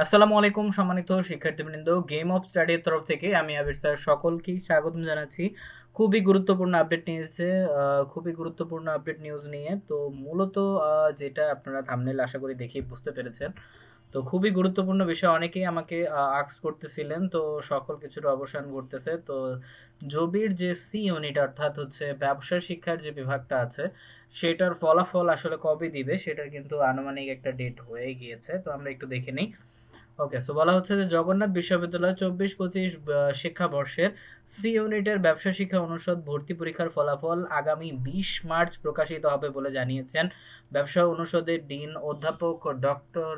আসসালামু আলাইকুম সম্মানিত শিক্ষার্থীবৃন্দ, গেম অফ স্টাডির তরফ থেকে আমি আবির স্যার সকলকেই স্বাগতম জানাচ্ছি। খুবই গুরুত্বপূর্ণ আপডেট নিয়েছে, খুবই গুরুত্বপূর্ণ আপডেট নিউজ নিয়ে। তো মূলত যেটা আপনারা থাম্বনেল আশা করি দেখেই বুঝতে পেরেছেন। তো খুবই গুরুত্বপূর্ণ বিষয়, অনেকেই আমাকে আক্স করতেছিলেন, তো সকল কিছুর অবসান ঘটতেছে। তো জবির যে সি ইউনিট অর্থাৎ হচ্ছে ব্যবসা শিক্ষার যে বিভাগটা আছে, সেটার ফলাফল আসলে কবে দিবে সেটার কিন্তু আনুমানিক একটা ডেট হয়ে গিয়েছে। তো আমরা একটু দেখে নিই। ওকে, সো বলা হচ্ছে যে জগন্নাথ বিশ্ববিদ্যালয় 24-25 শিক্ষাবর্ষের সি ইউনিটের ব্যবসা শিক্ষা অনুষদ ভর্তি পরীক্ষার ফলাফল আগামী 20 মার্চ প্রকাশিত হবে বলে জানিয়েছেন ব্যবসা অনুষদের ডিন অধ্যাপক ডক্টর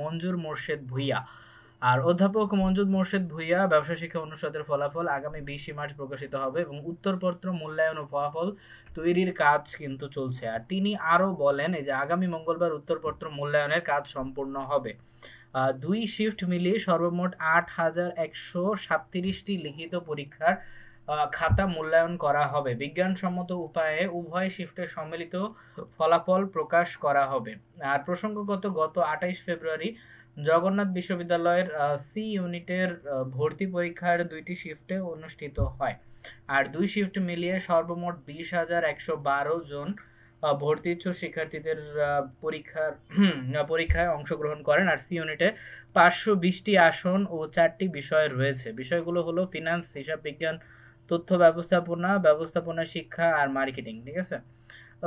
মঞ্জুর মোর্শেদ ভূঁইয়া। আর অধ্যাপক মঞ্জুর মোর্শেদ ভূঁইয়া ব্যবসা শিক্ষা অনুষদের ফলাফল আগামী 20 মার্চ প্রকাশিত হবে এবং উত্তরপত্র মূল্যায়ন ও ফলাফল তৈরির কাজ কিন্তু চলছে। আর তিনি আরও বলেন এই যে আগামী মঙ্গলবার উত্তরপত্র মূল্যায়নের কাজ সম্পূর্ণ হবে। দুই শিফট মিলিয়ে সর্বমোট 8,137টি লিখিত পরীক্ষার খাতা মূল্যায়ন করা হবে। বিজ্ঞানসম্মত উপায়ে উভয় শিফটে সম্মিলিত ফলাফল প্রকাশ করা হবে। আর প্রসঙ্গগত গত 28 ফেব্রুয়ারি জগন্নাথ বিশ্ববিদ্যালয়ের সি ইউনিটের ভর্তি পরীক্ষার 2টি শিফটে অনুষ্ঠিত হয়। আর দুই শিফট মিলিয়ে সর্বমোট 20,112 জন ভর্তি ইচ্ছুক শিক্ষার্থীদের পরীক্ষায় অংশগ্রহণ করেন। আর সি ইউনিটে 520টি আসন ও 4টি বিষয় রয়েছে। বিষয়গুলো হলো ফিনান্স, হিসাব বিজ্ঞান, তথ্য ব্যবস্থাপনা, ব্যবস্থাপনা শিক্ষা আর মার্কেটিং। ঠিক আছে।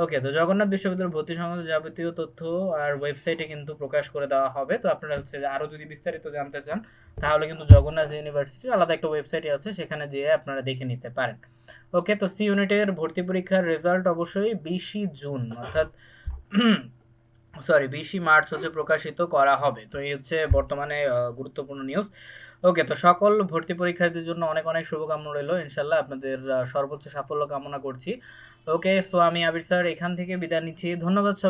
ওকে, তো জগন্নাথ বিশ্ববিদ্যালয়ের ভর্তি সংক্রান্ত যাবতীয় তথ্য আর ওয়েবসাইটে কিন্তু প্রকাশ করে দেওয়া হবে। তো আপনারা হচ্ছে যে আরো যদি বিস্তারিত জানতে চান তাহলে কিন্তু জগন্নাথ ইউনিভার্সিটির আলাদা একটা ওয়েবসাইট আছে, সেখানে যেয়ে আপনারা দেখে নিতে পারেন। ওকে, তো সি ইউনিটের ভর্তি পরীক্ষার রেজাল্ট অবশ্যই 20 জুন অর্থাৎ সরি 20 মার্চ হচ্ছে প্রকাশিত করা হবে। তো এই হচ্ছে বর্তমানে গুরুত্বপূর্ণ নিউজ। ওকে, তো সকল ভর্তি পরীক্ষার্থীর জন্য অনেক অনেক শুভকামনা রইল। ইনশাল্লাহ আপনাদের সর্বোচ্চ সাফল্য কামনা করছি। ওকে, সো আমি আবির স্যার এখান থেকে বিদায় নিচ্ছি। ধন্যবাদ সবাই।